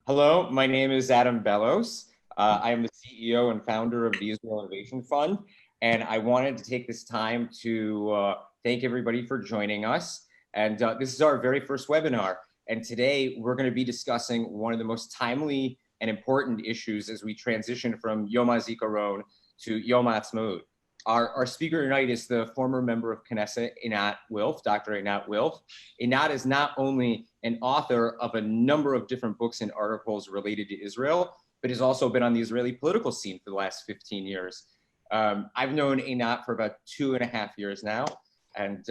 Hello, my name is Adam Bellos. I am the CEO and founder of the Israel Innovation Fund, and I wanted to take this time to thank everybody for joining us. And this is our very first webinar. And today we're going to be discussing one of the most timely and important issues as we transition from Yom Hazikaron to Yom Ha'atzmaut. Our speaker tonight is the former member of Knesset, Einat Wilf, Dr. Einat Wilf. Einat is not only an author of a number of different books and articles related to Israel, but has also been on the Israeli political scene for the last 15 years. I've known Einat for about 2.5 years now, and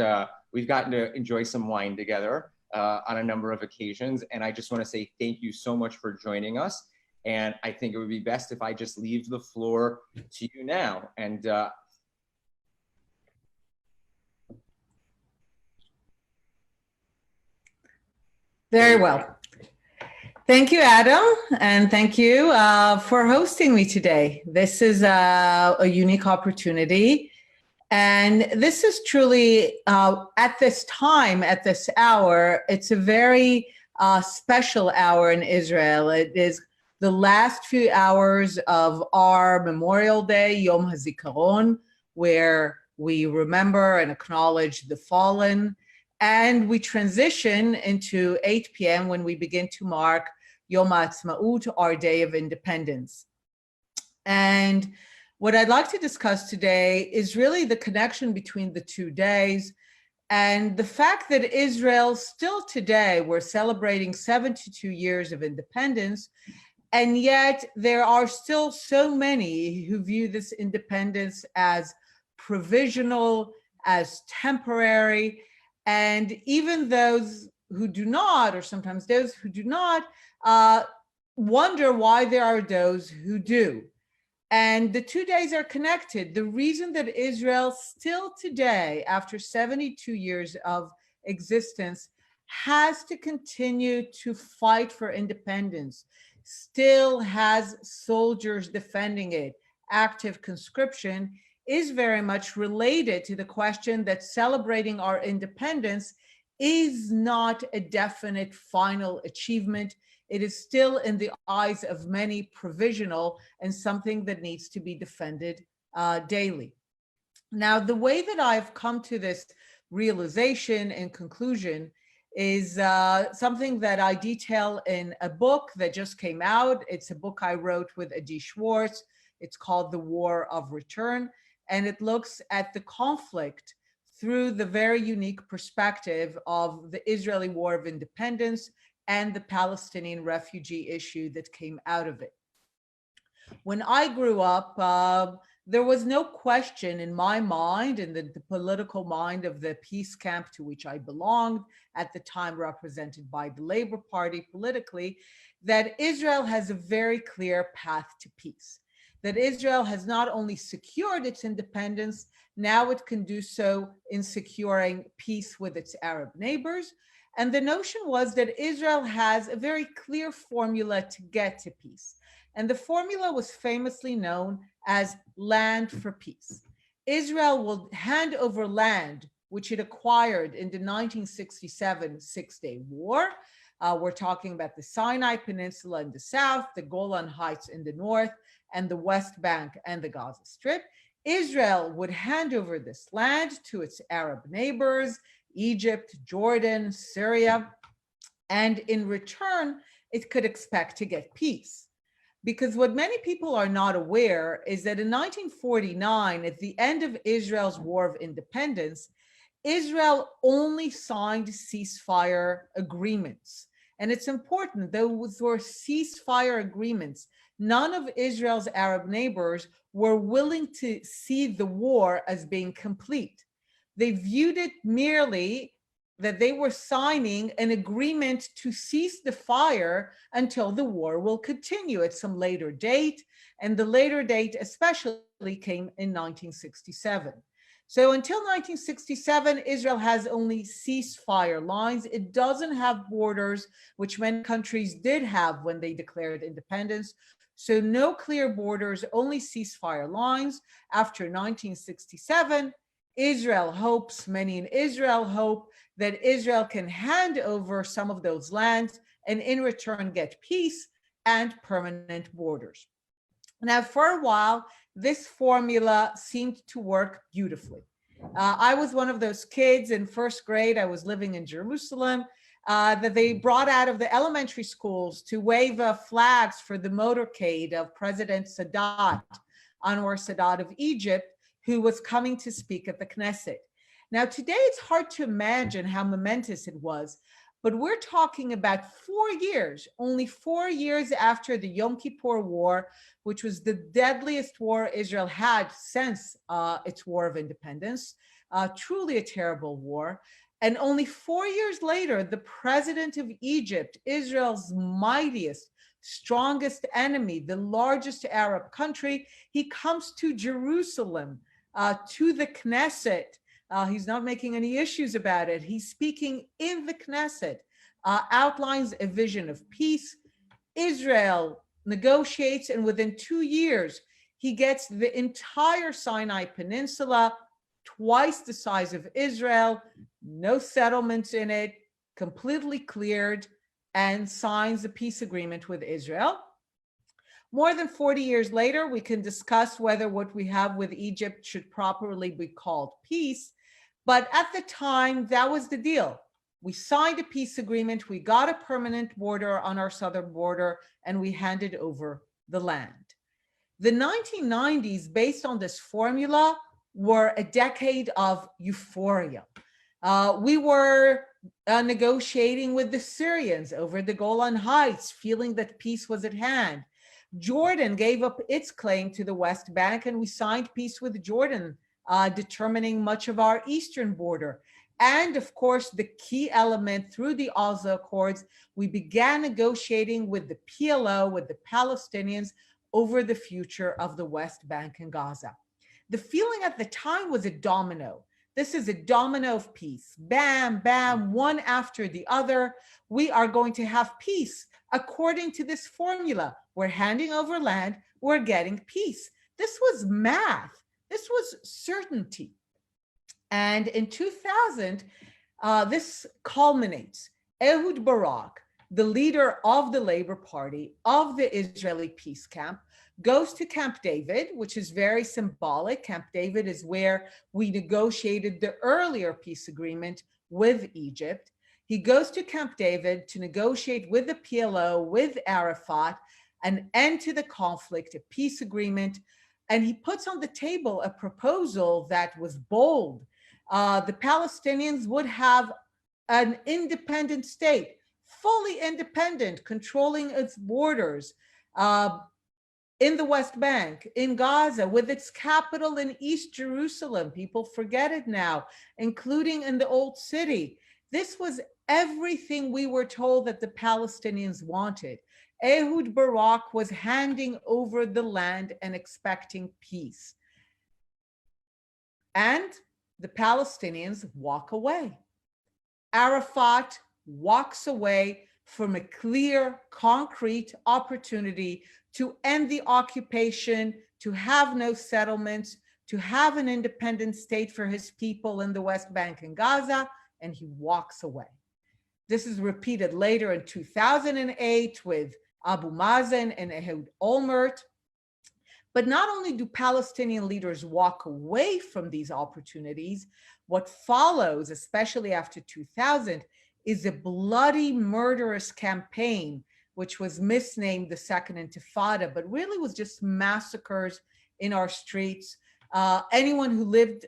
we've gotten to enjoy some wine together on a number of occasions. And I just want to say thank you so much for joining us. And I think it would be best if I just leave the floor to you now. And Very well. Thank you, Adam, and thank you for hosting me today. This is a unique opportunity, and this is truly, at this time, at this hour, it's a very special hour in Israel. It is the last few hours of our Memorial Day, Yom Hazikaron, where we remember and acknowledge the fallen. And we transition into 8 p.m. when we begin to mark Yom Ha'atzmaut, our Day of Independence. And what I'd like to discuss today is really the connection between the two days and the fact that Israel still today, we're celebrating 72 years of independence, and yet there are still so many who view this independence as provisional, as temporary. And even those who do not, or sometimes those who do not, wonder why there are those who do. And the 2 days are connected. The reason that Israel still today, after 72 years of existence, has to continue to fight for independence, still has soldiers defending it, active conscription, is very much related to the question that celebrating our independence is not a definite final achievement. It is still, in the eyes of many, provisional and something that needs to be defended daily. Now, the way that I've come to this realization and conclusion is something that I detail in a book that just came out. It's a book I wrote with Adi Schwartz. It's called The War of Return. And it looks at the conflict through the very unique perspective of the Israeli War of Independence and the Palestinian refugee issue that came out of it. When I grew up, there was no question in my mind, in the political mind of the peace camp to which I belonged, at the time represented by the Labour Party politically, that Israel has a very clear path to peace. That Israel has not only secured its independence, now it can do so in securing peace with its Arab neighbors. And the notion was that Israel has a very clear formula to get to peace. And the formula was famously known as land for peace. Israel will hand over land, which it acquired in the 1967 Six-Day War. We're talking about the Sinai Peninsula in the south, the Golan Heights in the north, and the West Bank and the Gaza Strip. Israel would hand over this land to its Arab neighbors, Egypt, Jordan, Syria, and in return, it could expect to get peace. Because what many people are not aware is that in 1949, at the end of Israel's War of Independence, Israel only signed ceasefire agreements. And it's important, those were ceasefire agreements. None of Israel's Arab neighbors were willing to see the war as being complete. They viewed it merely that they were signing an agreement to cease the fire until the war will continue at some later date. And the later date especially came in 1967. So until 1967, Israel has only ceasefire lines. It doesn't have borders, which many countries did have when they declared independence. So no clear borders, only ceasefire lines. After 1967, Israel hopes, many in Israel hope, that Israel can hand over some of those lands and in return get peace. and permanent borders. Now, for a while, this formula seemed to work beautifully. I was one of those kids in first grade. I was living in Jerusalem that they brought out of the elementary schools to wave flags for the motorcade of President Sadat, Anwar Sadat of Egypt, who was coming to speak at the Knesset. Now, today it's hard to imagine how momentous it was, but we're talking about 4 years, only 4 years after the Yom Kippur War, which was the deadliest war Israel had since its War of Independence, truly a terrible war. And only 4 years later, the president of Egypt, Israel's mightiest, strongest enemy, the largest Arab country, he comes to Jerusalem, to the Knesset. He's not making any issues about it. He's speaking in the Knesset, outlines a vision of peace. Israel negotiates, and within 2 years, he gets the entire Sinai Peninsula, twice the size of Israel, no settlements in it, completely cleared, and signs a peace agreement with Israel. More than 40 years later, we can discuss whether what we have with Egypt should properly be called peace. But at the time, that was the deal. We signed a peace agreement, we got a permanent border on our southern border, and we handed over the land. The 1990s, based on this formula, were a decade of euphoria. We were negotiating with the Syrians over the Golan Heights, feeling that peace was at hand. Jordan gave up its claim to the West Bank, and we signed peace with Jordan, determining much of our eastern border. And of course, the key element through the Oslo Accords, we began negotiating with the PLO, with the Palestinians, over the future of the West Bank and Gaza. The feeling at the time was a domino. This is a domino of peace. Bam, bam, one after the other. We are going to have peace according to this formula. We're handing over land, we're getting peace. This was math. This was certainty. And in 2000, this culminates. Ehud Barak, the leader of the Labor Party, of the Israeli peace camp, goes to Camp David, which is very symbolic. Camp David is where we negotiated the earlier peace agreement with Egypt. He goes to Camp David to negotiate with the PLO, with Arafat, an end to the conflict, a peace agreement. And he puts on the table a proposal that was bold. The Palestinians would have an independent state, fully independent, controlling its borders in the West Bank, in Gaza, with its capital in East Jerusalem. People forget it now, including in the Old City. This was everything we were told that the Palestinians wanted. Ehud Barak was handing over the land and expecting peace. And the Palestinians walk away. Arafat walks away from a clear, concrete opportunity to end the occupation, to have no settlements, to have an independent state for his people in the West Bank and Gaza, and he walks away. This is repeated later in 2008 with Abu Mazen and Ehud Olmert. But not only do Palestinian leaders walk away from these opportunities, what follows, especially after 2000, is a bloody, murderous campaign, which was misnamed the Second Intifada, but really was just massacres in our streets. Anyone who lived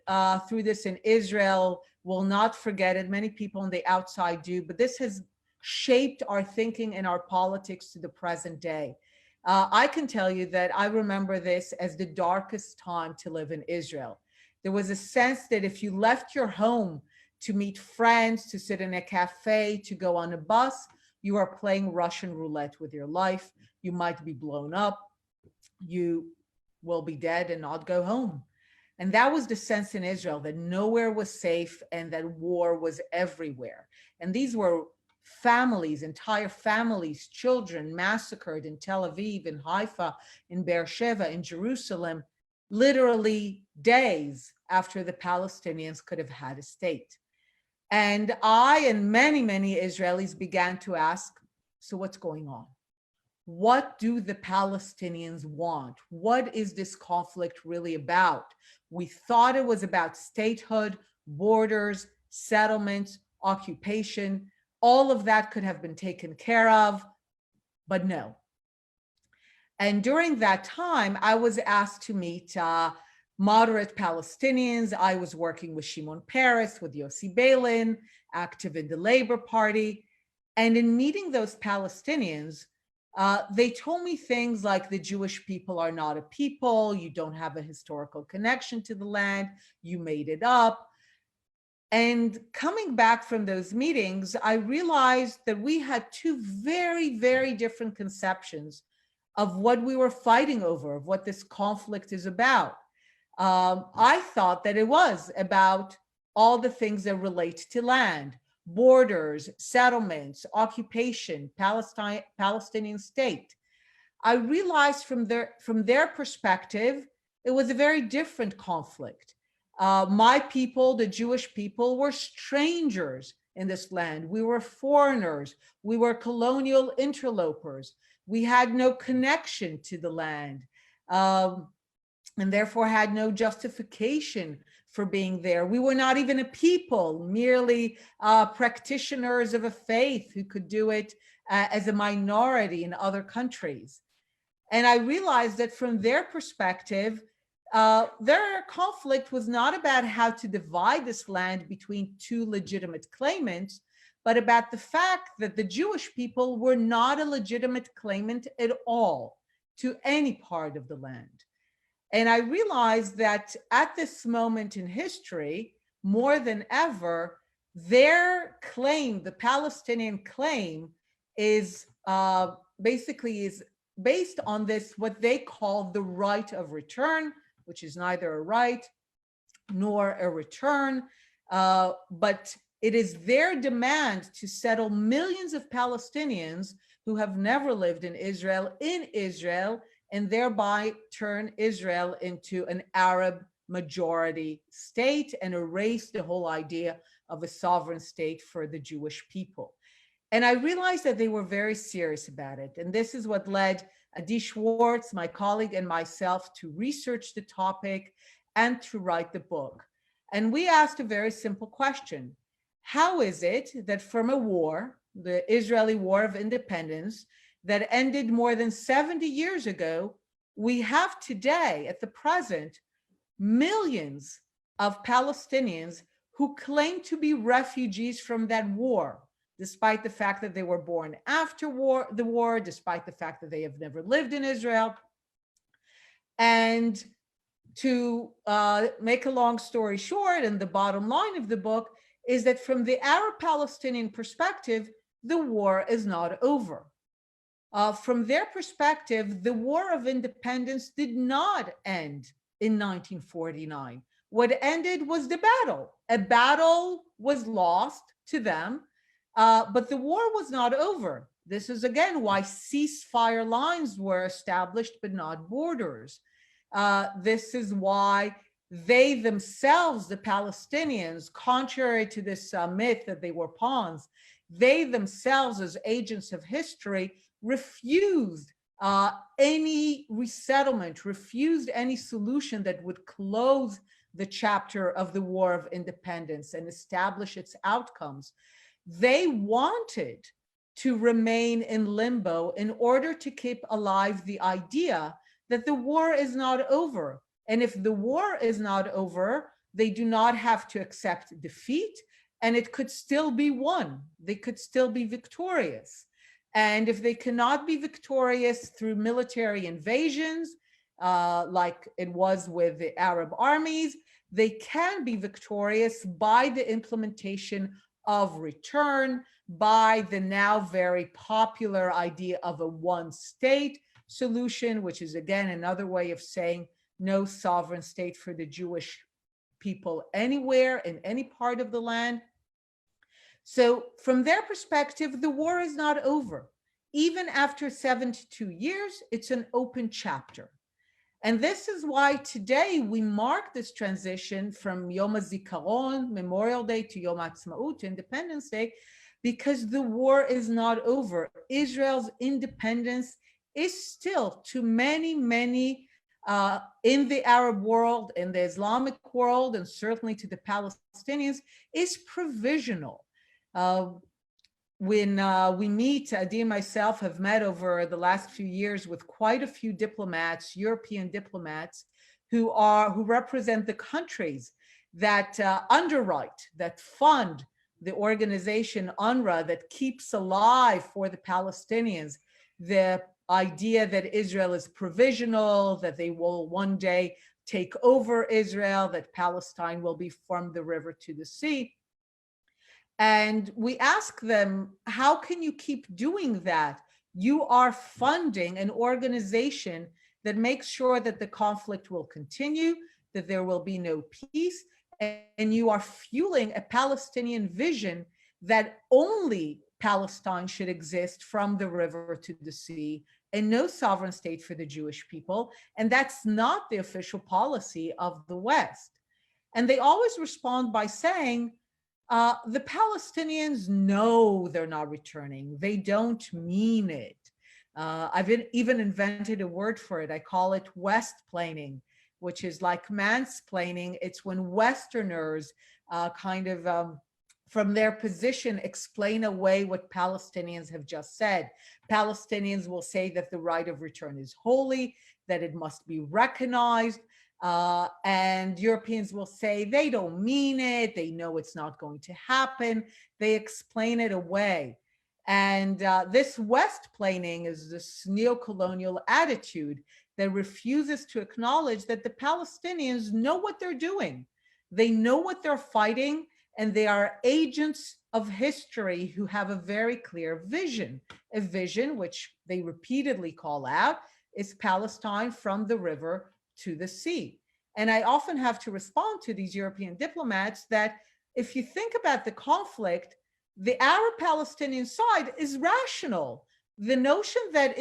through this in Israel will not forget it. Many people on the outside do, but this has shaped our thinking and our politics to the present day. I can tell you that I remember this as the darkest time to live in Israel. There was a sense that if you left your home to meet friends, to sit in a cafe, to go on a bus, you are playing Russian roulette with your life. You might be blown up. You will be dead and not go home. And that was the sense in Israel, that nowhere was safe and that war was everywhere. And these were families, entire families, children massacred in Tel Aviv, in Haifa, in Beersheba, in Jerusalem, literally days after the Palestinians could have had a state. And I and many, many Israelis began to ask, so what's going on? what do the Palestinians want? What is this conflict really about? We thought it was about statehood, borders, settlements, occupation. All of that could have been taken care of, but no. And during that time, I was asked to meet moderate Palestinians. I was working with Shimon Peres, with Yossi Beilin, active in the Labor Party. And in meeting those Palestinians, they told me things like the Jewish people are not a people, you don't have a historical connection to the land, you made it up. And coming back from those meetings, I realized that we had two very, very different conceptions of what we were fighting over, of what this conflict is about. I thought that it was about all the things that relate to land, borders, settlements, occupation, Palestinian state. I realized from their perspective, it was a very different conflict. My people, the Jewish people, were strangers in this land. We were foreigners. We were colonial interlopers. We had no connection to the land, and therefore had no justification for being there. We were not even a people, merely practitioners of a faith who could do it as a minority in other countries. And I realized that from their perspective, their conflict was not about how to divide this land between two legitimate claimants, but about the fact that the Jewish people were not a legitimate claimant at all to any part of the land. And I realized that at this moment in history, more than ever, their claim, the Palestinian claim, is basically is based on this, what they call the right of return, which is neither a right nor a return, but it is their demand to settle millions of Palestinians who have never lived in Israel, and thereby turn Israel into an Arab majority state and erase the whole idea of a sovereign state for the Jewish people. And I realized that they were very serious about it. And this is what led Adi Schwartz, my colleague, and myself to research the topic and to write the book. And we asked a very simple question. How is it that from a war, the Israeli War of Independence, that ended more than 70 years ago, we have today, at the present, millions of Palestinians who claim to be refugees from that war, despite the fact that they were born after the war, despite the fact that they have never lived in Israel. And to make a long story short, and the bottom line of the book is that from the Arab-Palestinian perspective, the war is not over. From their perspective, the War of Independence did not end in 1949. What ended was the battle. A battle was lost to them, but the war was not over. This is, again, why ceasefire lines were established, but not borders. This is why they themselves, the Palestinians, contrary to this myth that they were pawns, they themselves, as agents of history, refused any resettlement, refused any solution that would close the chapter of the War of Independence and establish its outcomes. They wanted to remain in limbo in order to keep alive the idea that the war is not over. And if the war is not over, they do not have to accept defeat, and it could still be won. They could still be victorious. And if they cannot be victorious through military invasions, like it was with the Arab armies, they can be victorious by the implementation of return, by the now very popular idea of a one-state solution, which is, again, another way of saying no sovereign state for the Jewish people anywhere in any part of the land. So from their perspective, the war is not over. Even after 72 years, it's an open chapter. And this is why today we mark this transition from Yom Hazikaron, Memorial Day, to Yom Ha'atzmaut, Independence Day, because the war is not over. Israel's independence is still, to many, many in the Arab world, in the Islamic world, and certainly to the Palestinians, is provisional. When we meet, Adi and myself have met over the last few years with quite a few diplomats, European diplomats, who represent the countries that underwrite, that fund the organization UNRWA, that keeps alive for the Palestinians the idea that Israel is provisional, that they will one day take over Israel, that Palestine will be from the river to the sea. And we ask them, how can you keep doing that? You are funding an organization that makes sure that the conflict will continue, that there will be no peace, and you are fueling a Palestinian vision that only Palestine should exist from the river to the sea, and no sovereign state for the Jewish people. And that's not the official policy of the West. And they always respond by saying, the Palestinians know they're not returning. They don't mean it. I've even invented a word for it. I call it West-plaining, which is like mansplaining. It's when Westerners from their position explain away what Palestinians have just said. Palestinians will say that the right of return is holy, that it must be recognized. And Europeans will say they don't mean it, they know it's not going to happen, they explain it away. And this West-plaining is this neo-colonial attitude that refuses to acknowledge that the Palestinians know what they're doing. They know what they're fighting, and they are agents of history who have a very clear vision, a vision which they repeatedly call out is Palestine from the river to the sea. And I often have to respond to these European diplomats that if you think about the conflict, the Arab-Palestinian side is rational. The notion that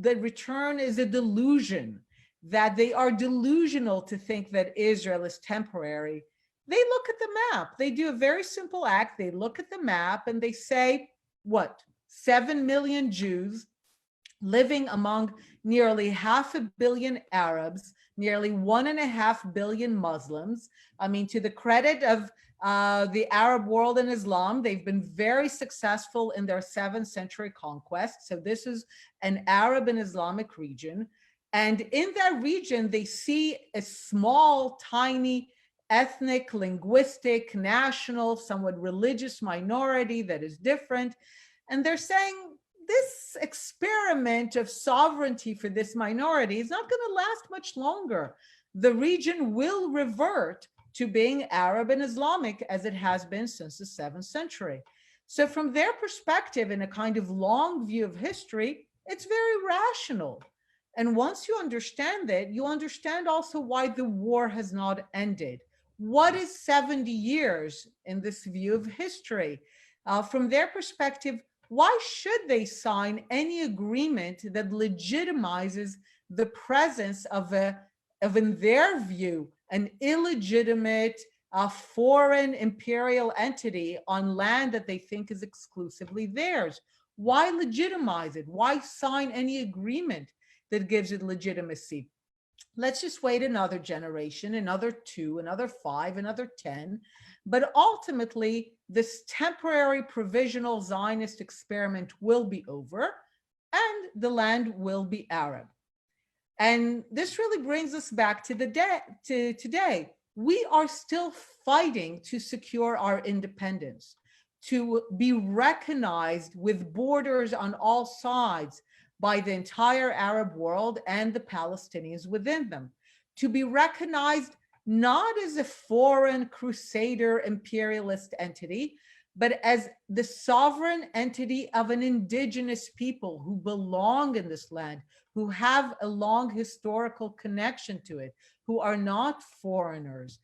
the return is a delusion, that they are delusional to think that Israel is temporary. They look at the map. They do a very simple act. They look at the map and they say, what, 7 million Jews living among nearly 500 million Arabs, nearly 1.5 billion Muslims. I mean, to the credit of the Arab world and Islam, they've been very successful in their 7th century conquest. So this is an Arab and Islamic region. And in that region, they see a small, tiny, ethnic, linguistic, national, somewhat religious minority that is different. And they're saying, this experiment of sovereignty for this minority is not going to last much longer. The region will revert to being Arab and Islamic as it has been since the 7th century. So from their perspective, in a kind of long view of history, it's very rational. And once you understand that, you understand also why the war has not ended. What is 70 years in this view of history? From their perspective, why should they sign any agreement that legitimizes the presence of in their view, an illegitimate foreign imperial entity on land that they think is exclusively theirs? Why legitimize it? Why sign any agreement that gives it legitimacy? Let's just wait another generation, another 2, another 5, another 10. But ultimately, this temporary provisional Zionist experiment will be over and the land will be Arab. And this really brings us back to today. We are still fighting to secure our independence, to be recognized with borders on all sides by the entire Arab world and the Palestinians within them, to be recognized not as a foreign crusader imperialist entity, but as the sovereign entity of an indigenous people who belong in this land, who have a long historical connection to it, who are not foreigners.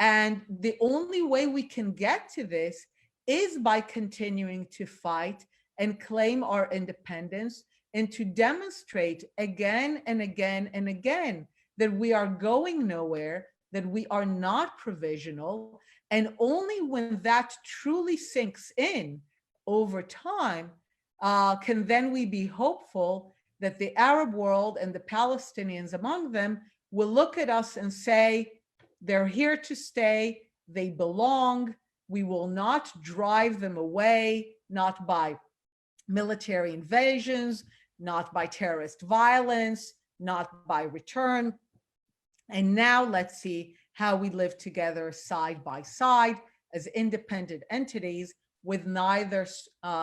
And the only way we can get to this is by continuing to fight and claim our independence, and to demonstrate again and again and again that we are going nowhere, that we are not provisional. And only when that truly sinks in over time can then we be hopeful that the Arab world and the Palestinians among them will look at us and say, they're here to stay, they belong, we will not drive them away, not by military invasions, not by terrorist violence, not by return. And now let's see how we live together side by side as independent entities, with neither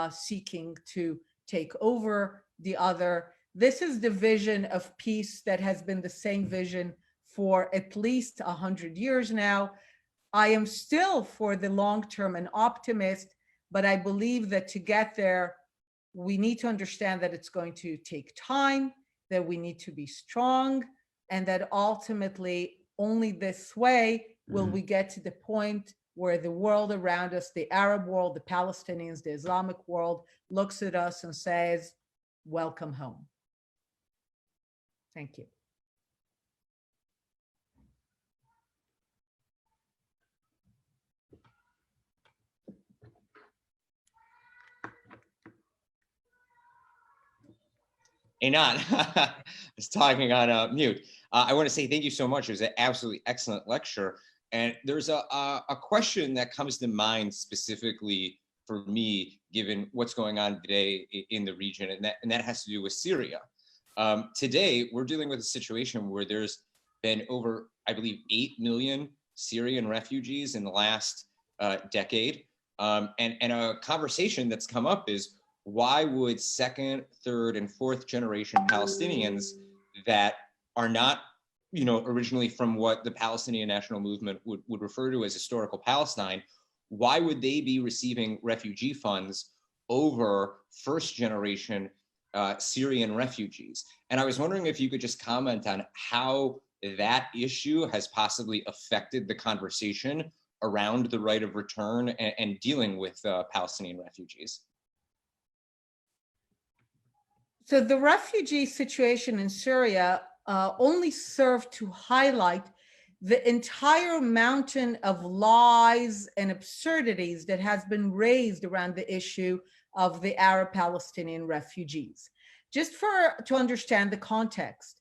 seeking to take over the other. This is the vision of peace that has been the same vision for at least 100 years now. I am still, for the long term, an optimist, but I believe that to get there, we need to understand that it's going to take time, that we need to be strong, and that ultimately only this way will we get to the point where the world around us, the Arab world, the Palestinians, the Islamic world, looks at us and says, welcome home. Thank you. Einat, I was talking on mute. I want to say thank you so much. It was an absolutely excellent lecture. And there's a question that comes to mind specifically for me, given what's going on today in the region, and that has to do with Syria. Today, we're dealing with a situation where there's been over, I believe, 8 million Syrian refugees in the last decade. And a conversation that's come up is, why would second, third, and fourth generation Palestinians that are not, originally from what the Palestinian National Movement would refer to as historical Palestine, why would they be receiving refugee funds over first generation Syrian refugees? And I was wondering if you could just comment on how that issue has possibly affected the conversation around the right of return and dealing with Palestinian refugees. So the refugee situation in Syria only served to highlight the entire mountain of lies and absurdities that has been raised around the issue of the Arab Palestinian refugees. Just to understand the context,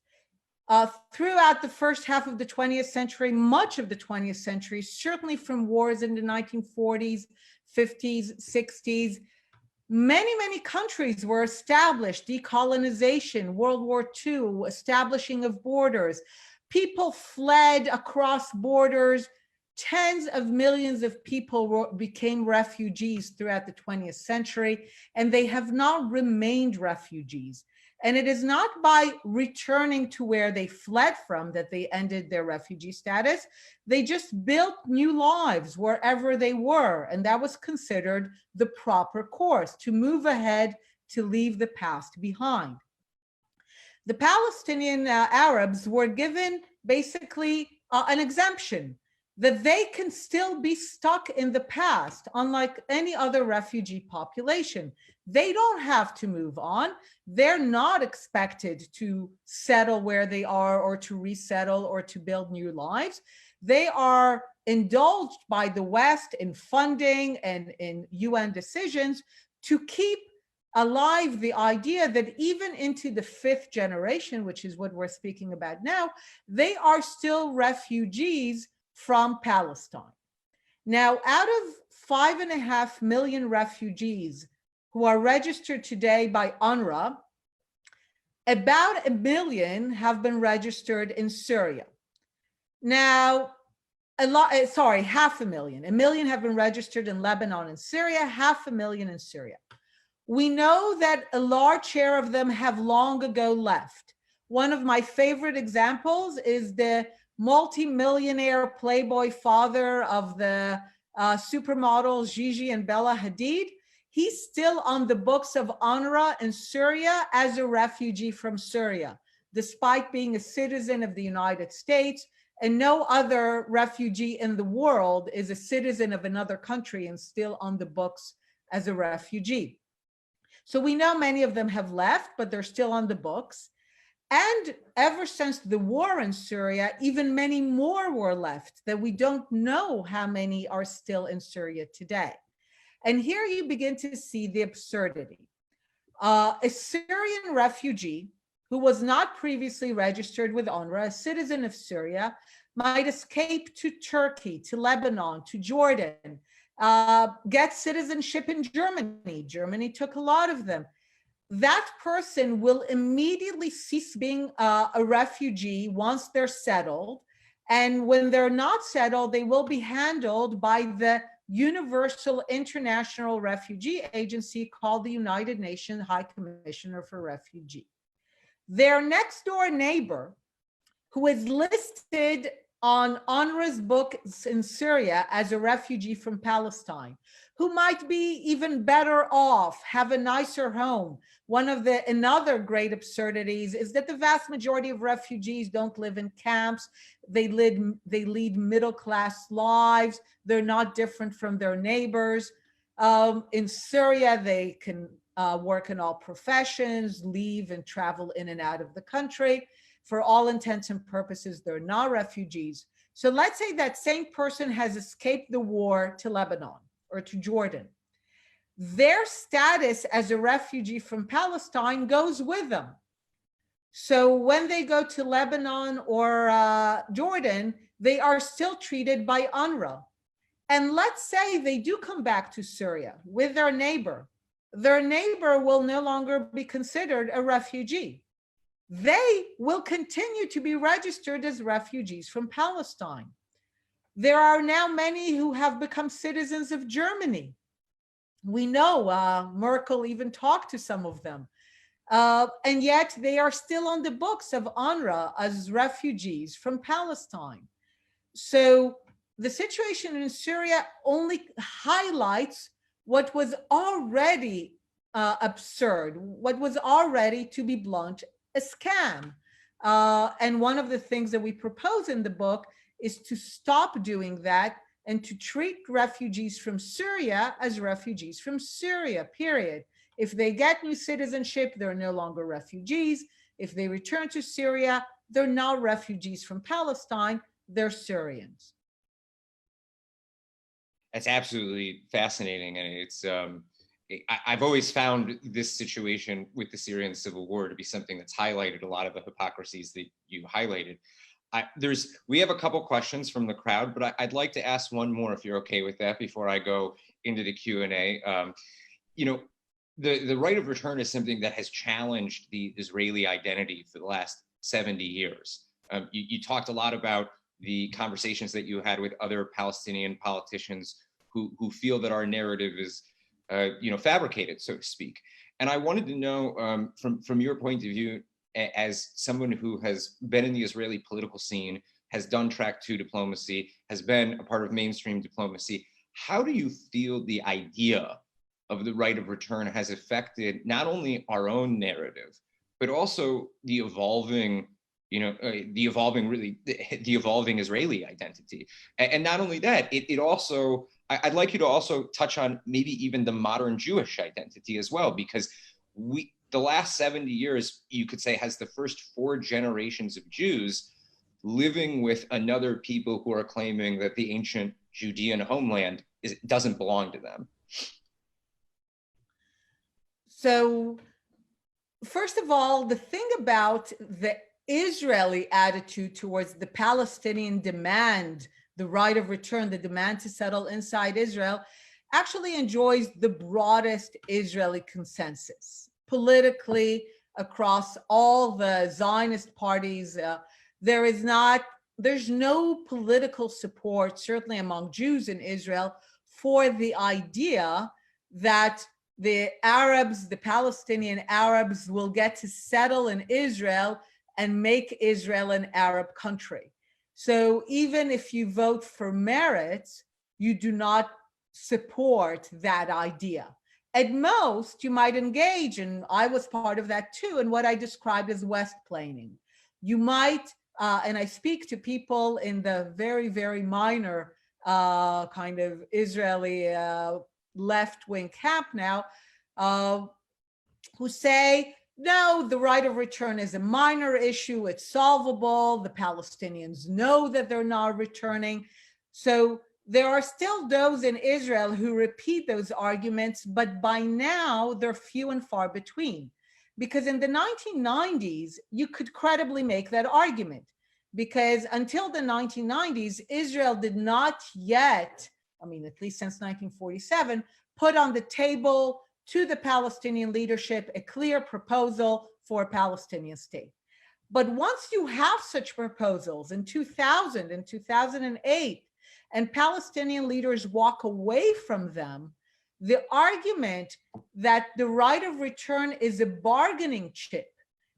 throughout the first half of the 20th century, much of the 20th century, certainly from wars in the 1940s, 50s, 60s, many countries were established: decolonization, World War II, establishing of borders. People fled across borders. Tens of millions of people became refugees throughout the 20th century, and they have not remained refugees. And it is not by returning to where they fled from that they ended their refugee status. They just built new lives wherever they were. And that was considered the proper course, to move ahead, to leave the past behind. The Palestinian Arabs were given basically an exemption, that they can still be stuck in the past, unlike any other refugee population. They don't have to move on. They're not expected to settle where they are, or to resettle, or to build new lives. They are indulged by the West in funding and in UN decisions to keep alive the idea that even into the fifth generation, which is what we're speaking about now, they are still refugees from Palestine. Now, out of 5.5 million refugees who are registered today by UNRWA, about 1 million have been registered in Syria. Now, 500,000. 1 million have been registered in Lebanon and Syria, 500,000 in Syria. We know that a large share of them have long ago left. One of my favorite examples is the multi-millionaire playboy father of the supermodels Gigi and Bella Hadid. He's still on the books of UNRWA in Syria as a refugee from Syria, despite being a citizen of the United States. And no other refugee in the world is a citizen of another country and still on the books as a refugee. So we know many of them have left, but they're still on the books. And ever since the war in Syria, even many more were left, that we don't know how many are still in Syria today. And here you begin to see the absurdity. A Syrian refugee who was not previously registered with UNRWA, a citizen of Syria, might escape to Turkey, to Lebanon, to Jordan, get citizenship in Germany. Germany took a lot of them. That person will immediately cease being a refugee once they're settled. And when they're not settled, they will be handled by the Universal International Refugee Agency called the United Nations High Commissioner for Refugee. Their next door neighbor, who is listed on UNRWA's books in Syria as a refugee from Palestine, who might be even better off, have a nicer home. Another great absurdities is that the vast majority of refugees don't live in camps. They lead middle-class lives. They're not different from their neighbors. In Syria, they can work in all professions, leave and travel in and out of the country. For all intents and purposes, they're not refugees. So let's say that same person has escaped the war to Lebanon or to Jordan. Their status as a refugee from Palestine goes with them. So when they go to Lebanon or Jordan, they are still treated by UNRWA. And let's say they do come back to Syria with their neighbor will no longer be considered a refugee. They will continue to be registered as refugees from Palestine. There are now many who have become citizens of Germany. We know Merkel even talked to some of them. And yet they are still on the books of UNRWA as refugees from Palestine. So the situation in Syria only highlights what was already absurd, what was already, to be blunt, a scam. And one of the things that we propose in the book is to stop doing that and to treat refugees from Syria as refugees from Syria, period. If they get new citizenship, they're no longer refugees. If they return to Syria, they're now refugees from Palestine, they're Syrians. That's absolutely fascinating. And it's, I've always found this situation with the Syrian civil war to be something that's highlighted a lot of the hypocrisies that you highlighted. We have a couple questions from the crowd, but I'd like to ask one more if you're okay with that before I go into the Q&A. The right of return is something that has challenged the Israeli identity for the last 70 years. You talked a lot about the conversations that you had with other Palestinian politicians who feel that our narrative is fabricated, so to speak. And I wanted to know from your point of view, as someone who has been in the Israeli political scene, has done track 2 diplomacy, has been a part of mainstream diplomacy, how do you feel the idea of the right of return has affected not only our own narrative, but also the evolving Israeli identity? And not only that, it also, I'd like you to also touch on maybe even the modern Jewish identity as well, because the last 70 years, you could say, has the first 4 generations of Jews living with another people who are claiming that the ancient Judean homeland doesn't belong to them. So, first of all, the thing about the Israeli attitude towards the Palestinian demand, the right of return, the demand to settle inside Israel, actually enjoys the broadest Israeli consensus. Politically, across all the Zionist parties, there's no political support, certainly among Jews in Israel, for the idea that the Arabs, the Palestinian Arabs, will get to settle in Israel and make Israel an Arab country. So even if you vote for merit, you do not support that idea. At most, you might engage, and I was part of that too, in what I described as West-planing. You might, and I speak to people in the very, very minor kind of Israeli left-wing camp now, who say, no, the right of return is a minor issue, it's solvable, the Palestinians know that they're not returning. So there are still those in Israel who repeat those arguments, but by now they're few and far between. because in the 1990s, you could credibly make that argument. Because until the 1990s, Israel did not yet, I mean, at least since 1947, put on the table to the Palestinian leadership a clear proposal for a Palestinian state. But once you have such proposals in 2000 and 2008, and Palestinian leaders walk away from them, the argument that the right of return is a bargaining chip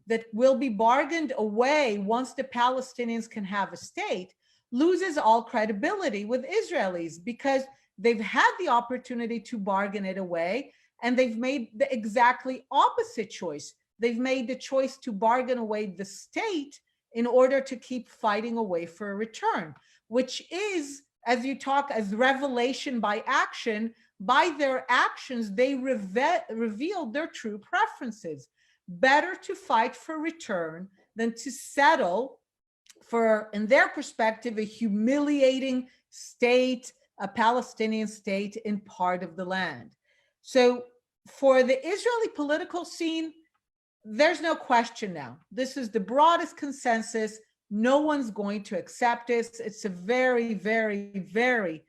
that will be bargained away once the Palestinians can have a state loses all credibility with Israelis, because they've had the opportunity to bargain it away, and they've made the exactly opposite choice. They've made the choice to bargain away the state in order to keep fighting away for a return, which is, as you talk, as revelation by action. By their actions, they revealed their true preferences. Better to fight for return than to settle for, in their perspective, a humiliating state, a Palestinian state in part of the land. So for the Israeli political scene, there's no question now. This is the broadest consensus. No one's going to accept this. It's a very, very, very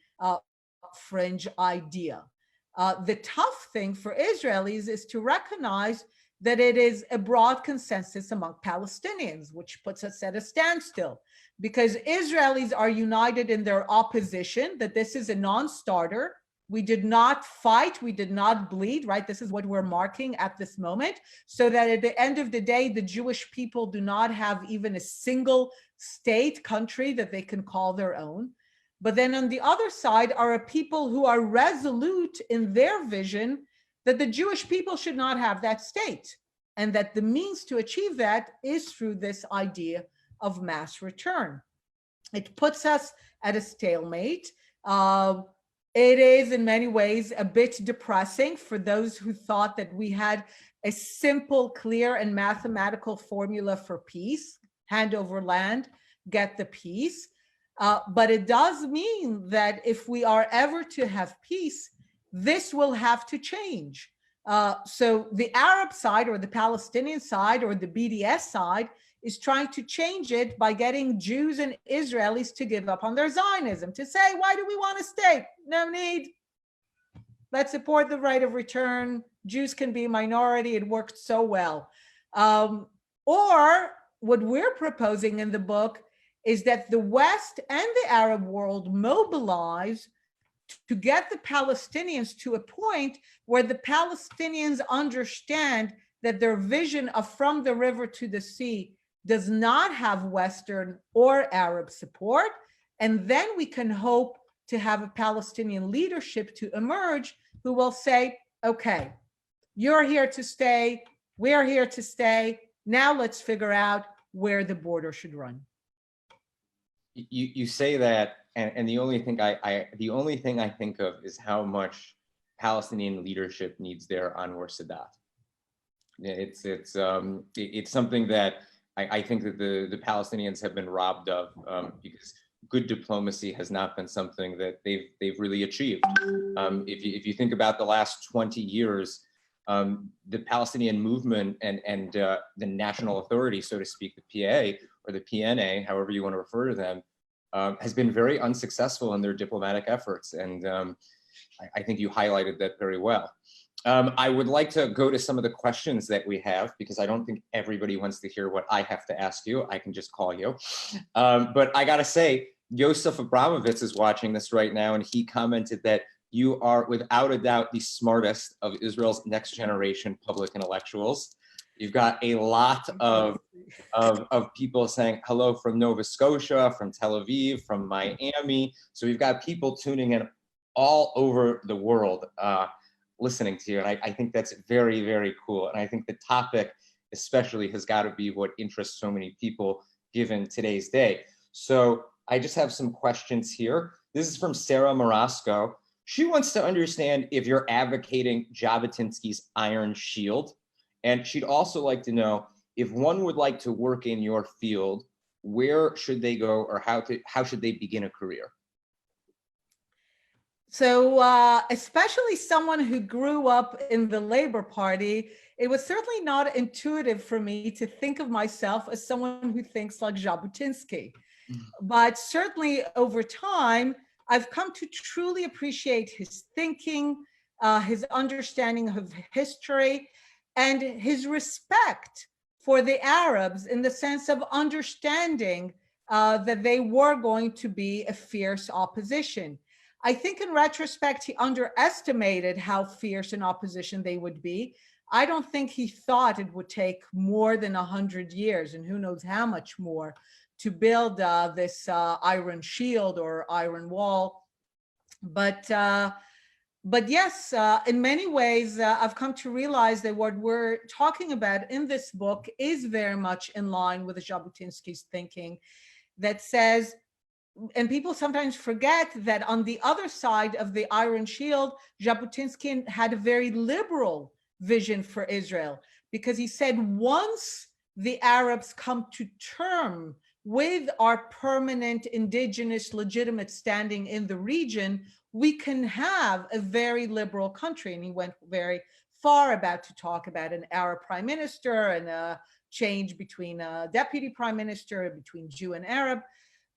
fringe idea. The tough thing for Israelis is to recognize that it is a broad consensus among Palestinians, which puts us at a standstill, because Israelis are united in their opposition that this is a non-starter. We did not fight, we did not bleed, right? This is what we're marking at this moment, so that at the end of the day, the Jewish people do not have even a single state country that they can call their own. But then on the other side are a people who are resolute in their vision that the Jewish people should not have that state, and that the means to achieve that is through this idea of mass return. It puts us at a stalemate. It is in many ways a bit depressing for those who thought that we had a simple, clear, and mathematical formula for peace: hand over land, get the peace. But it does mean that if we are ever to have peace, this will have to change. So the Arab side or the Palestinian side or the BDS side is trying to change it by getting Jews and Israelis to give up on their Zionism, to say, why do we want a state? No need. Let's support the right of return. Jews can be a minority. It worked so well. Or what we're proposing in the book is that the West and the Arab world mobilize to get the Palestinians to a point where the Palestinians understand that their vision of from the river to the sea does not have Western or Arab support. And then we can hope to have a Palestinian leadership to emerge who will say, okay, you're here to stay, we're here to stay. Now let's figure out where the border should run. You say that, and the only thing I think of is how much Palestinian leadership needs their Anwar Sadat. It's something that I think that the Palestinians have been robbed of, because good diplomacy has not been something that they've really achieved. If you think about the last 20 years, the Palestinian movement and the national authority, so to speak, the PA or the PNA, however you want to refer to them, has been very unsuccessful in their diplomatic efforts. And I think you highlighted that very well. I would like to go to some of the questions that we have, because I don't think everybody wants to hear what I have to ask you. I can just call you. But I gotta say, Yosef Abramovitz is watching this right now, and he commented that you are without a doubt the smartest of Israel's next generation public intellectuals. You've got a lot of people saying hello from Nova Scotia, from Tel Aviv, from Miami. So we've got people tuning in all over the world listening to you. And I think that's very, very cool. And I think the topic especially has got to be what interests so many people given today's day. So I just have some questions here. This is from Sarah Marasco. She wants to understand if you're advocating Jabotinsky's Iron Shield. And she'd also like to know if one would like to work in your field, where should they go, or how should they begin a career? So especially someone who grew up in the Labor Party, it was certainly not intuitive for me to think of myself as someone who thinks like Jabotinsky. But certainly over time, I've come to truly appreciate his thinking, his understanding of history, and his respect for the Arabs in the sense of understanding that they were going to be a fierce opposition. I think in retrospect, he underestimated how fierce an opposition they would be. I don't think he thought it would take more than 100 years, and who knows how much more, to build this iron shield or iron wall. But yes, in many ways, I've come to realize that what we're talking about in this book is very much in line with Jabotinsky's thinking that says, and people sometimes forget that on the other side of the iron shield, Jabotinsky had a very liberal vision for Israel, because he said, once the Arabs come to term with our permanent indigenous legitimate standing in the region, we can have a very liberal country. And he went very far about to talk about an Arab prime minister and a change between a deputy prime minister, between Jew and Arab.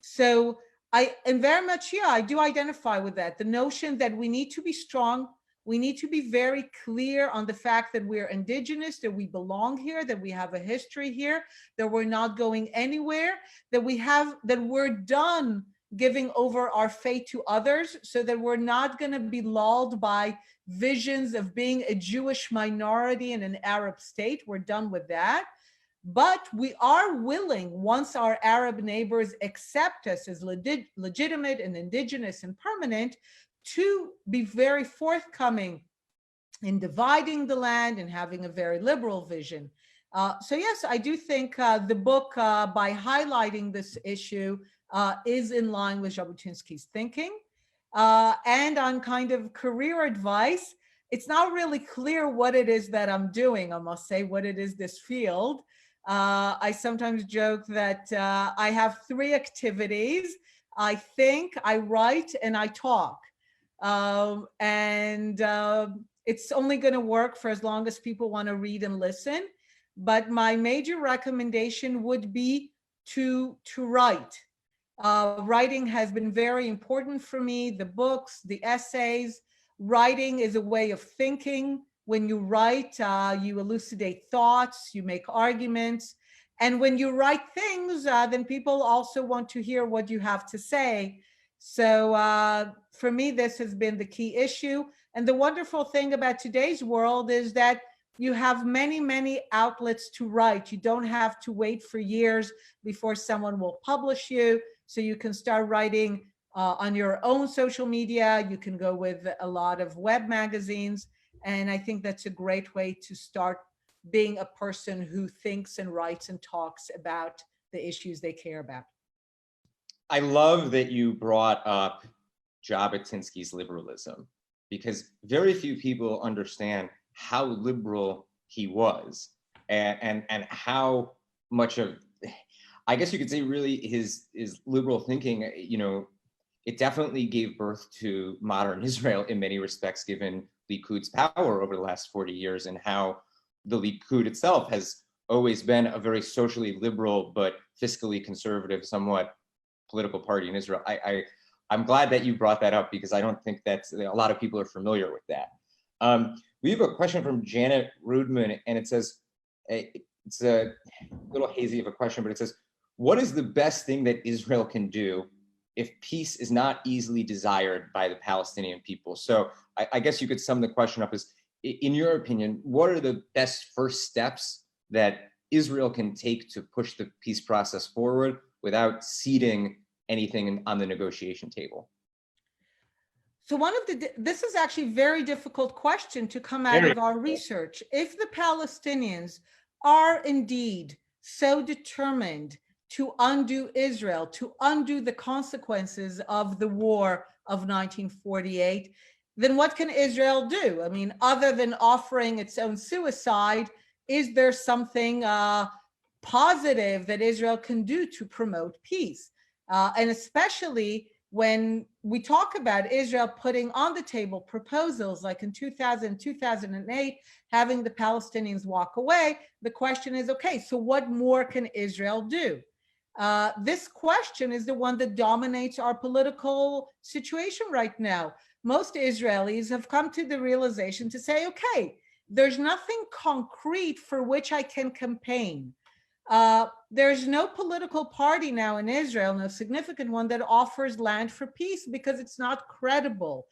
So I am very much, yeah, I do identify with that. The notion that we need to be strong, we need to be very clear on the fact that we're indigenous, that we belong here, that we have a history here, that we're not going anywhere, that we're done giving over our fate to others, so that we're not going to be lulled by visions of being a Jewish minority in an Arab state. We're done with that. But we are willing, once our Arab neighbors accept us as legitimate and indigenous and permanent, to be very forthcoming in dividing the land and having a very liberal vision. So yes, I do think the book, by highlighting this issue, is in line with Jabotinsky's thinking. And on kind of career advice, it's not really clear what it is that I'm doing, I must say, what it is, this field. I sometimes joke that I have 3 activities. I think, I write, and I talk. It's only going to work for as long as people want to read and listen. But my major recommendation would be to write. Writing has been very important for me, the books, the essays. Writing is a way of thinking. When you write, you elucidate thoughts, you make arguments. And when you write things, then people also want to hear what you have to say. So for me, this has been the key issue. And the wonderful thing about today's world is that you have many, many outlets to write. You don't have to wait for years before someone will publish you. So you can start writing on your own social media. You can go with a lot of web magazines. And I think that's a great way to start being a person who thinks and writes and talks about the issues they care about. I love that you brought up Jabotinsky's liberalism, because very few people understand how liberal he was, and how much of, I guess you could say, really his liberal thinking, you know, it definitely gave birth to modern Israel in many respects, given Likud's power over the last 40 years, and how the Likud itself has always been a very socially liberal but fiscally conservative, somewhat political party in Israel. I'm glad that you brought that up, because I don't think that a lot of people are familiar with that. We have a question from Janet Rudman, and it says, it's a little hazy of a question, but it says, what is the best thing that Israel can do if peace is not easily desired by the Palestinian people? So I guess you could sum the question up as, in your opinion, what are the best first steps that Israel can take to push the peace process forward without ceding anything on the negotiation table? So this is actually a very difficult question to come out of our research. If the Palestinians are indeed so determined to undo Israel, to undo the consequences of the war of 1948, then what can Israel do? I mean, other than offering its own suicide, is there something positive that Israel can do to promote peace? And especially when we talk about Israel putting on the table proposals like in 2000, 2008, having the Palestinians walk away, the question is, okay, so what more can Israel do? This question is the one that dominates our political situation right now. Most Israelis have come to the realization to say, okay, there's nothing concrete for which I can campaign. There's no political party now in Israel, no significant one, that offers land for peace because it's not credible.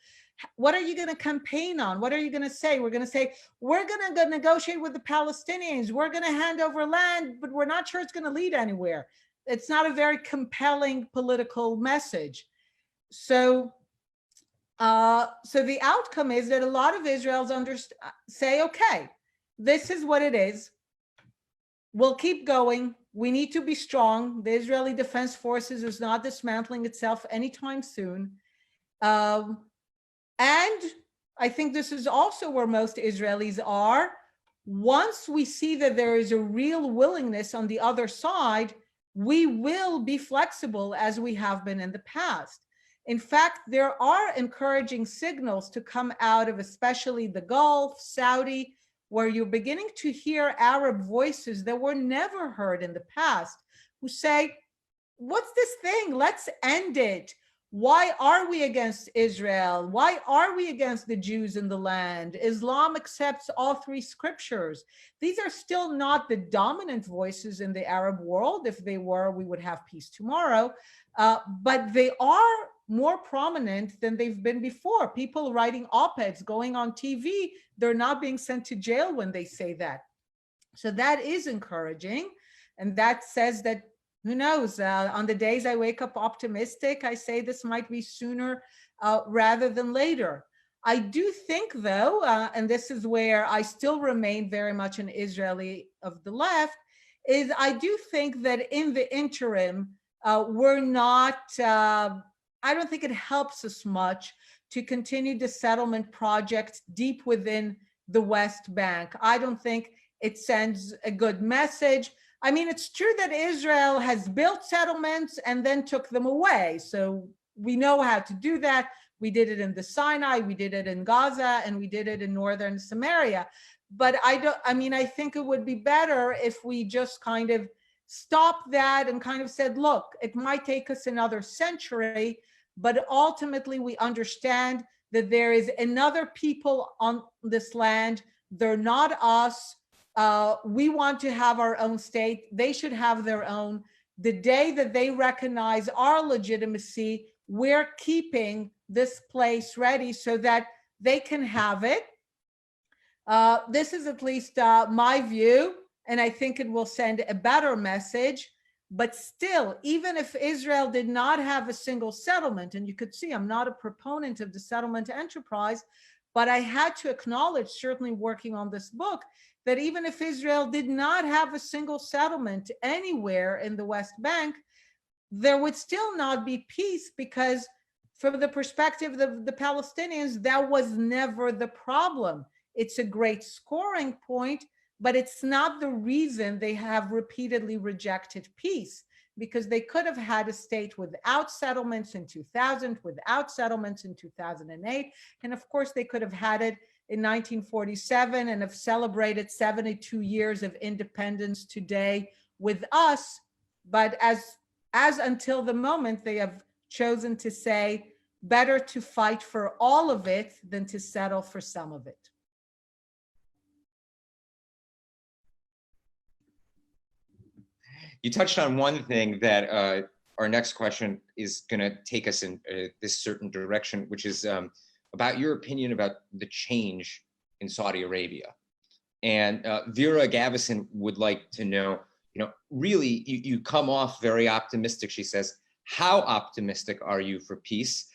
What are you going to campaign on? What are you going to say? We're going to say, we're going to negotiate with the Palestinians. We're going to hand over land, but we're not sure it's going to lead anywhere. It's not a very compelling political message. So the outcome is that a lot of Israelis say, okay, this is what it is. We'll keep going. We need to be strong. The Israeli Defense Forces is not dismantling itself anytime soon. And I think this is also where most Israelis are. Once we see that there is a real willingness on the other side, we will be flexible as we have been in the past. In fact, there are encouraging signals to come out of especially the Gulf, Saudi, where you're beginning to hear Arab voices that were never heard in the past, who say, what's this thing? Let's end it. Why are we against Israel? Why are we against the Jews in the land? Islam accepts all three scriptures. These are still not the dominant voices in the Arab world. If they were, we would have peace tomorrow. But they are more prominent than they've been before. People writing op-eds, going on TV, they're not being sent to jail when they say that. So that is encouraging. And that says that, who knows, on the days I wake up optimistic, I say this might be sooner rather than later. I do think, though, and this is where I still remain very much an Israeli of the left, is I do think that in the interim, we're not, I don't think it helps us much to continue the settlement project deep within the West Bank. I don't think it sends a good message. I mean, it's true that Israel has built settlements and then took them away. So we know how to do that. We did it in the Sinai, we did it in Gaza, and we did it in northern Samaria. But I think it would be better if we just kind of stopped that and kind of said, look, it might take us another century, but ultimately we understand that there is another people on this land. They're not us. We want to have our own state. They should have their own. The day that they recognize our legitimacy, we're keeping this place ready so that they can have it. This is at least my view, and I think it will send a better message. But still, even if Israel did not have a single settlement, and you could see I'm not a proponent of the settlement enterprise, but I had to acknowledge, certainly working on this book, that even if Israel did not have a single settlement anywhere in the West Bank, there would still not be peace, because from the perspective of the Palestinians, that was never the problem. It's a great scoring point, but it's not the reason they have repeatedly rejected peace, because they could have had a state without settlements in 2000, without settlements in 2008. And of course, they could have had it in 1947 and have celebrated 72 years of independence today with us. But as until the moment, they have chosen to say, better to fight for all of it than to settle for some of it. You touched on one thing that our next question is going to take us in this certain direction, which is about your opinion about the change in Saudi Arabia. And Vera Gavison would like to know, really, you come off very optimistic, she says. How optimistic are you for peace?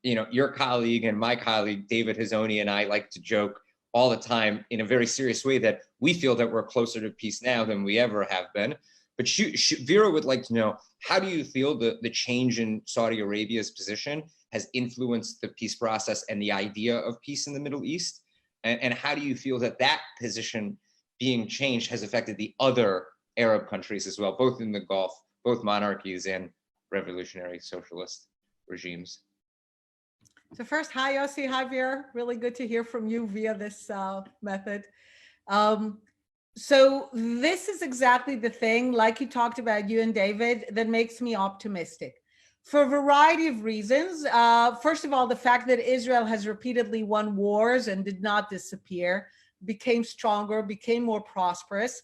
Your colleague and my colleague, David Hazoni, and I like to joke all the time in a very serious way that we feel that we're closer to peace now than we ever have been. But Vera would like to know, how do you feel the change in Saudi Arabia's position has influenced the peace process and the idea of peace in the Middle East? And how do you feel that position being changed has affected the other Arab countries as well, both in the Gulf, both monarchies and revolutionary socialists? regimes. So first, hi, Yossi, Javier. Really good to hear from you via this method. So this is exactly the thing, like you talked about, you and David, that makes me optimistic for a variety of reasons. First of all, the fact that Israel has repeatedly won wars and did not disappear, became stronger, became more prosperous.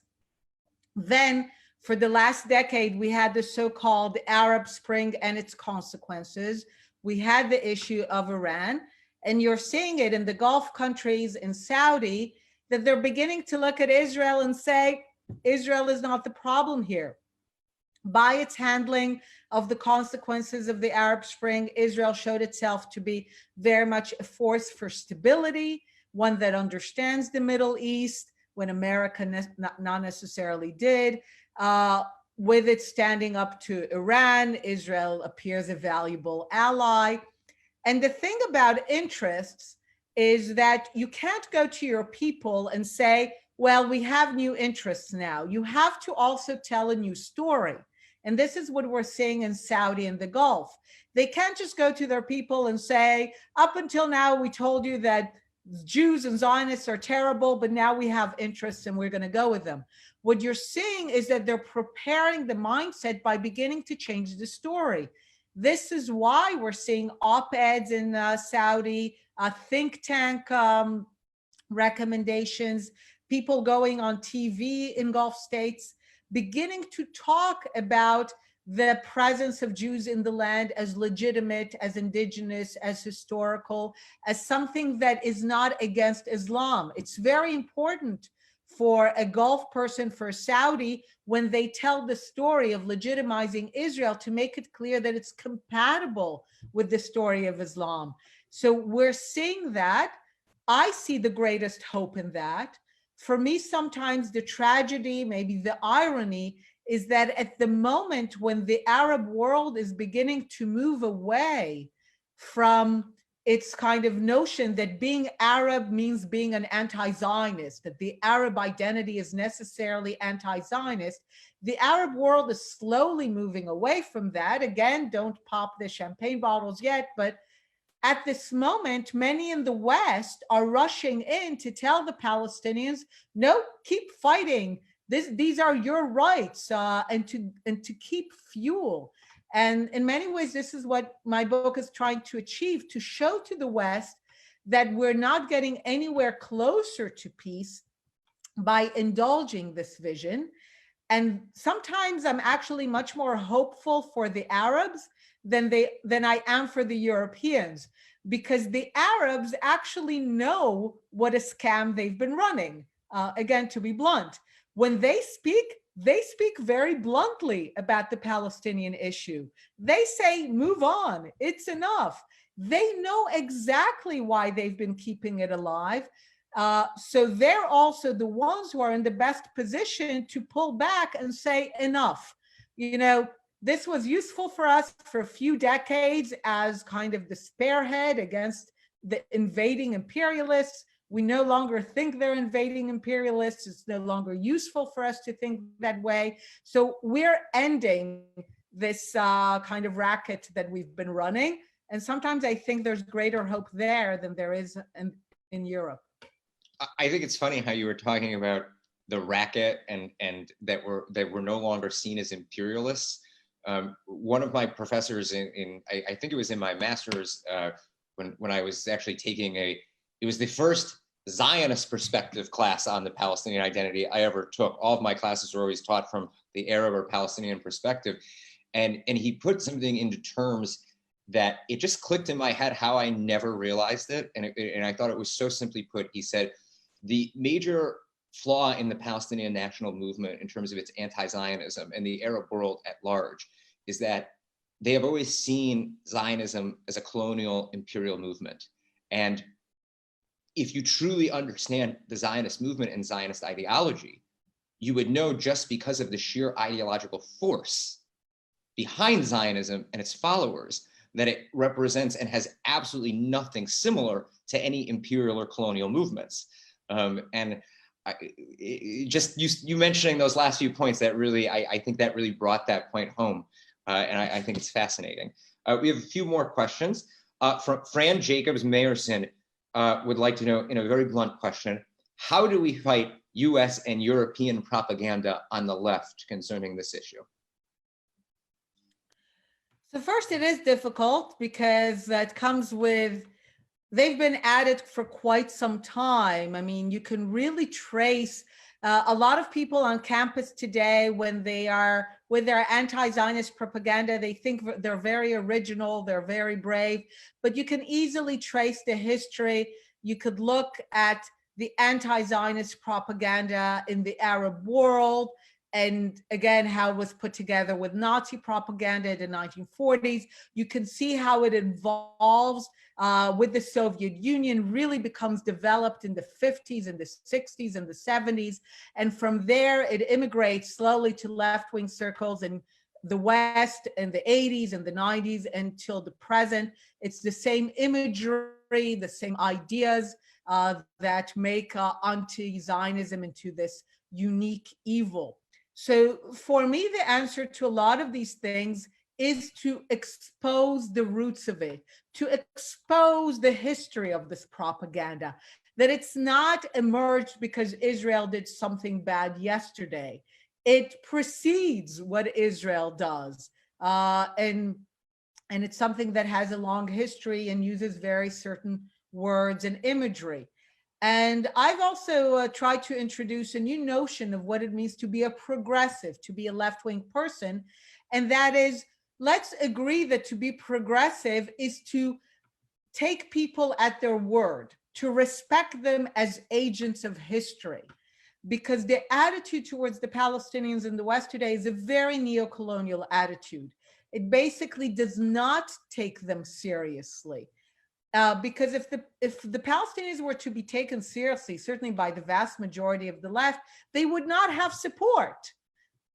Then for the last decade, we had the so-called Arab Spring and its consequences. We had the issue of Iran, and you're seeing it in the Gulf countries, in Saudi, that they're beginning to look at Israel and say, Israel is not the problem here. By its handling of the consequences of the Arab Spring, Israel showed itself to be very much a force for stability, one that understands the Middle East, when America not necessarily did. With it standing up to Iran, Israel appears a valuable ally. And the thing about interests is that you can't go to your people and say, well, we have new interests now. You have to also tell a new story. And this is what we're seeing in Saudi and the Gulf. They can't just go to their people and say, up until now, we told you that Jews and Zionists are terrible, but now we have interests and we're going to go with them. What you're seeing is that they're preparing the mindset by beginning to change the story. This is why we're seeing op-eds in Saudi, think tank recommendations, people going on TV in Gulf states, beginning to talk about the presence of Jews in the land as legitimate, as indigenous, as historical, as something that is not against Islam. It's very important for a Gulf person, for Saudi, when they tell the story of legitimizing Israel, to make it clear that it's compatible with the story of Islam. So we're seeing that. I see the greatest hope in that. For me, sometimes the tragedy, maybe the irony, is that at the moment when the Arab world is beginning to move away from its kind of notion that being Arab means being an anti-Zionist, that the Arab identity is necessarily anti-Zionist, the Arab world is slowly moving away from that. Again, don't pop the champagne bottles yet, but at this moment, many in the West are rushing in to tell the Palestinians, no, keep fighting. These are your rights, and to keep fuel. And in many ways, this is what my book is trying to achieve, to show to the West that we're not getting anywhere closer to peace by indulging this vision. And sometimes I'm actually much more hopeful for the Arabs than I am for the Europeans, because the Arabs actually know what a scam they've been running. Again, to be blunt, when they speak very bluntly about the Palestinian issue. They say, move on, it's enough. They know exactly why they've been keeping it alive. So they're also the ones who are in the best position to pull back and say, enough. You know, this was useful for us for a few decades as kind of the spearhead against the invading imperialists. We no longer think they're invading imperialists. It's no longer useful for us to think that way. So we're ending this kind of racket that we've been running. And sometimes I think there's greater hope there than there is in Europe. I think it's funny how you were talking about the racket and that we're no longer seen as imperialists. One of my professors I think it was in my master's when I was actually taking it was the first Zionist perspective class on the Palestinian identity I ever took. All of my classes were always taught from the Arab or Palestinian perspective. And he put something into terms that it just clicked in my head how I never realized it. And I thought it was so simply put. He said, the major flaw in the Palestinian national movement in terms of its anti-Zionism and the Arab world at large is that they have always seen Zionism as a colonial imperial movement. And if you truly understand the Zionist movement and Zionist ideology, you would know, just because of the sheer ideological force behind Zionism and its followers, that it represents and has absolutely nothing similar to any imperial or colonial movements. And just you mentioning those last few points, that really, I think that really brought that point home. and I think it's fascinating. We have a few more questions. From Fran Jacobs Mayerson would like to know, in a very blunt question, how do we fight US and European propaganda on the left concerning this issue? So first, it is difficult because that comes with, they've been at it for quite some time. I mean, you can really trace a lot of people on campus today, when they are with their anti-Zionist propaganda, they think they're very original, they're very brave, but you can easily trace the history. You could look at the anti-Zionist propaganda in the Arab world, and again, how it was put together with Nazi propaganda in the 1940s. You can see how it evolves with the Soviet Union, really becomes developed in the 50s and the 60s and the 70s. And from there, it immigrates slowly to left-wing circles in the West in the 80s and the 90s until the present. It's the same imagery, the same ideas that make anti-Zionism into this unique evil. So for me, the answer to a lot of these things is to expose the roots of it, to expose the history of this propaganda, that it's not emerged because Israel did something bad yesterday. It precedes what Israel does. And it's something that has a long history and uses very certain words and imagery. And I've also tried to introduce a new notion of what it means to be a progressive, to be a left-wing person. And that is, let's agree that to be progressive is to take people at their word, to respect them as agents of history. Because the attitude towards the Palestinians in the West today is a very neo-colonial attitude. It basically does not take them seriously. Because if the Palestinians were to be taken seriously, certainly by the vast majority of the left, they would not have support.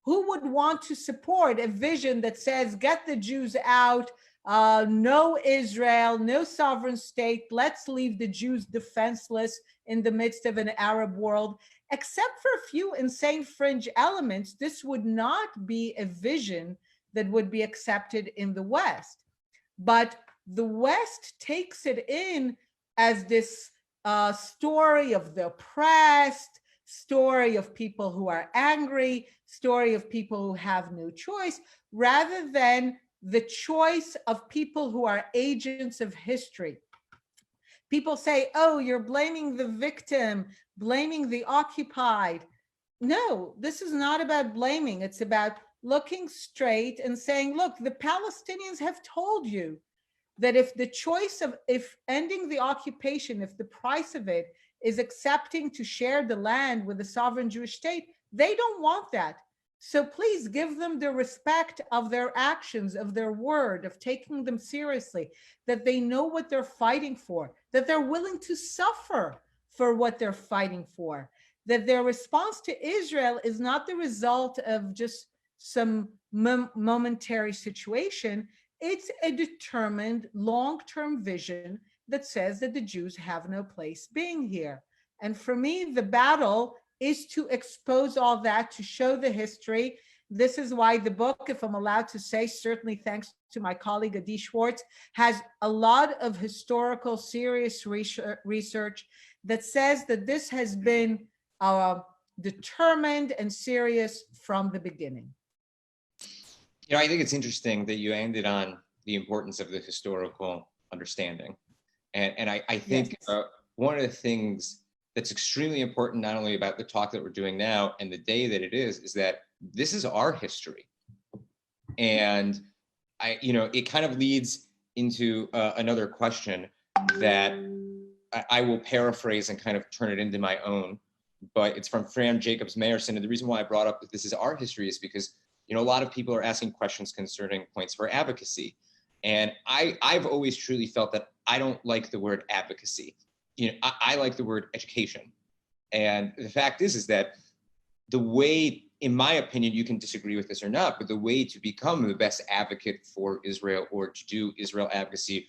Who would want to support a vision that says, get the Jews out, no Israel, no sovereign state, let's leave the Jews defenseless in the midst of an Arab world? Except for a few insane fringe elements, this would not be a vision that would be accepted in the West. But the West takes it in as this story of the oppressed, story of people who are angry, story of people who have no choice, rather than the choice of people who are agents of history. People say, oh, you're blaming the victim, blaming the occupied. No, this is not about blaming. It's about looking straight and saying, look, the Palestinians have told you that if ending the occupation, if the price of it is accepting to share the land with a sovereign Jewish state, they don't want that. So please give them the respect of their actions, of their word, of taking them seriously, that they know what they're fighting for, that they're willing to suffer for what they're fighting for, that their response to Israel is not the result of just some momentary situation. It's a determined long-term vision that says that the Jews have no place being here. And for me, the battle is to expose all that, to show the history. This is why the book, if I'm allowed to say, certainly thanks to my colleague Adi Schwartz, has a lot of historical, serious research that says that this has been determined and serious from the beginning. You know, I think it's interesting that you ended on the importance of the historical understanding. And I think yes. One of the things that's extremely important, not only about the talk that we're doing now and the day that it is that this is our history. And it kind of leads into another question that I will paraphrase and kind of turn it into my own, but it's from Fran Jacobs Mayerson. And the reason why I brought up that this is our history is because a lot of people are asking questions concerning points for advocacy. And I've always truly felt that I don't like the word advocacy. I like the word education. And the fact is that the way, in my opinion, you can disagree with this or not, but the way to become the best advocate for Israel or to do Israel advocacy,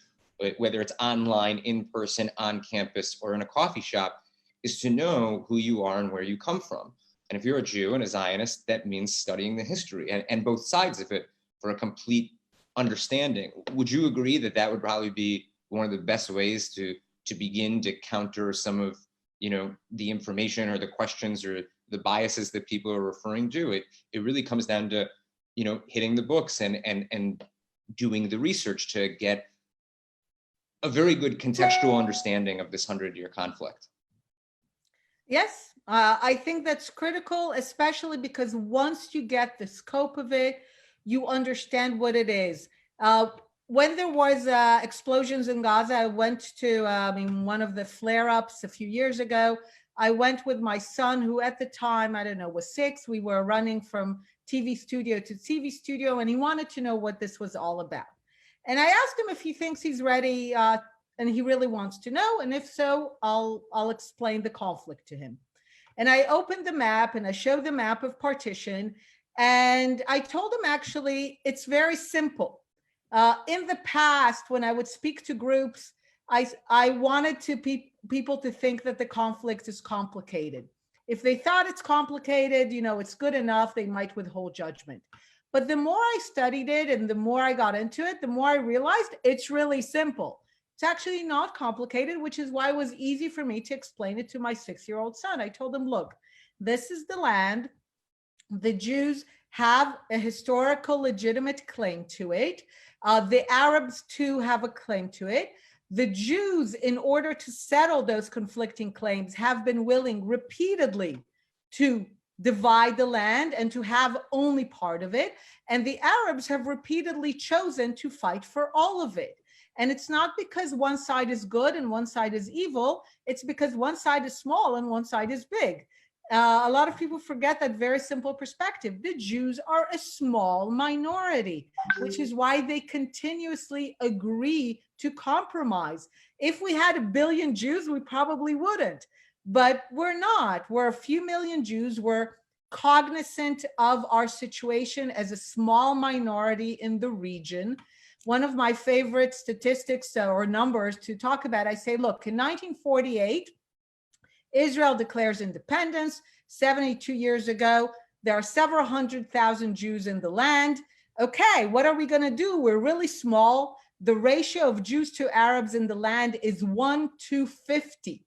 whether it's online, in person, on campus, or in a coffee shop, is to know who you are and where you come from. And if you're a Jew and a Zionist, that means studying the history and both sides of it for a complete understanding. Would you agree that that would probably be one of the best ways to begin to counter some of, the information or the questions or the biases that people are referring to? It really comes down to, hitting the books and doing the research to get a very good contextual understanding of this 100-year conflict. Yes, I think that's critical, especially because once you get the scope of it, you understand what it is. When there was explosions in Gaza, I went to one of the flare-ups a few years ago. I went with my son, who at the time, I don't know, was 6. We were running from TV studio to TV studio, and he wanted to know what this was all about. And I asked him if he thinks he's ready, and he really wants to know. And if so, I'll explain the conflict to him. And I opened the map and I showed the map of partition. And I told him, actually, it's very simple. In the past, when I would speak to groups, I wanted people to think that the conflict is complicated. If they thought it's complicated, it's good enough, they might withhold judgment. But the more I studied it and the more I got into it, the more I realized it's really simple. It's actually not complicated, which is why it was easy for me to explain it to my 6-year-old son. I told him, look, this is the land. The Jews have a historical legitimate claim to it. The Arabs too have a claim to it. The Jews, in order to settle those conflicting claims, have been willing repeatedly to divide the land and to have only part of it. And the Arabs have repeatedly chosen to fight for all of it. And it's not because one side is good and one side is evil. It's because one side is small and one side is big. A lot of people forget that very simple perspective. The Jews are a small minority, which is why they continuously agree to compromise. If we had 1 billion Jews, we probably wouldn't. But we're not. We're a few million Jews. We're cognizant of our situation as a small minority in the region. One of my favorite statistics or numbers to talk about, I say, look, in 1948, Israel declares independence. 72 years ago, there are several 100,000 Jews in the land. Okay, what are we going to do? We're really small. The ratio of Jews to Arabs in the land is 1:50.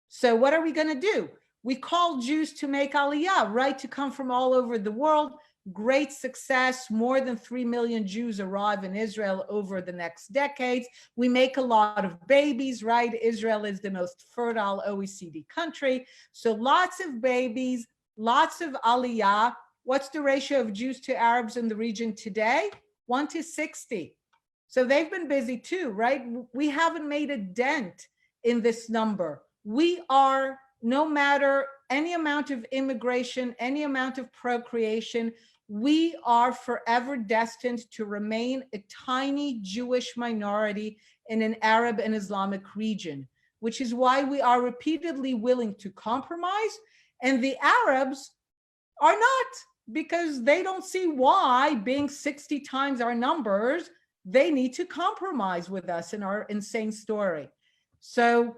So what are we going to do? We call Jews to make aliyah, right, to come from all over the world. Great success. More than 3 million Jews arrive in Israel over the next decades. We make a lot of babies, right? Israel is the most fertile OECD country. So lots of babies, lots of aliyah. What's the ratio of Jews to Arabs in the region today? 1:60. So they've been busy too, right? We haven't made a dent in this number. We are, no matter any amount of immigration, any amount of procreation, we are forever destined to remain a tiny Jewish minority in an Arab and Islamic region, which is why we are repeatedly willing to compromise. And the Arabs are not, because they don't see why, being 60 times our numbers, they need to compromise with us in our insane story. So,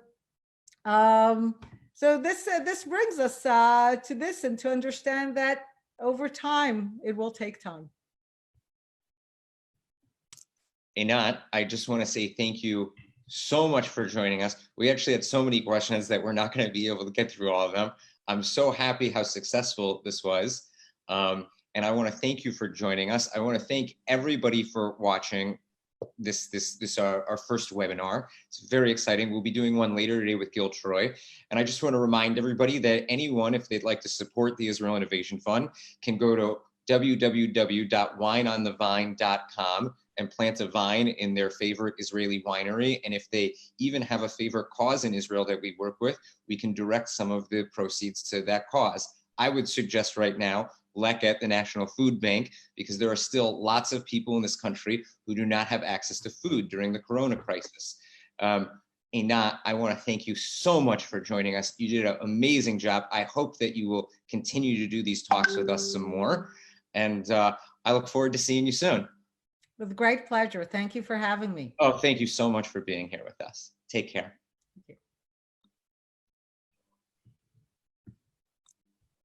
this brings us to this, and to understand that over time, it will take time. Einat, I just want to say thank you so much for joining us. We actually had so many questions that we're not going to be able to get through all of them. I'm so happy how successful this was. And I want to thank you for joining us. I want to thank everybody for watching this our first webinar. It's very exciting. We'll be doing one later today with Gil Troy. And I just want to remind everybody that anyone, if they'd like to support the Israel Innovation Fund, can go to www.wineonthevine.com and plant a vine in their favorite Israeli winery. And if they even have a favorite cause in Israel that we work with, we can direct some of the proceeds to that cause. I would suggest right now, Leket, the National Food Bank, because there are still lots of people in this country who do not have access to food during the Corona crisis. Einat, I want to thank you so much for joining us. You did an amazing job. I hope that you will continue to do these talks with us some more. And I look forward to seeing you soon. With great pleasure. Thank you for having me. Oh, thank you so much for being here with us. Take care.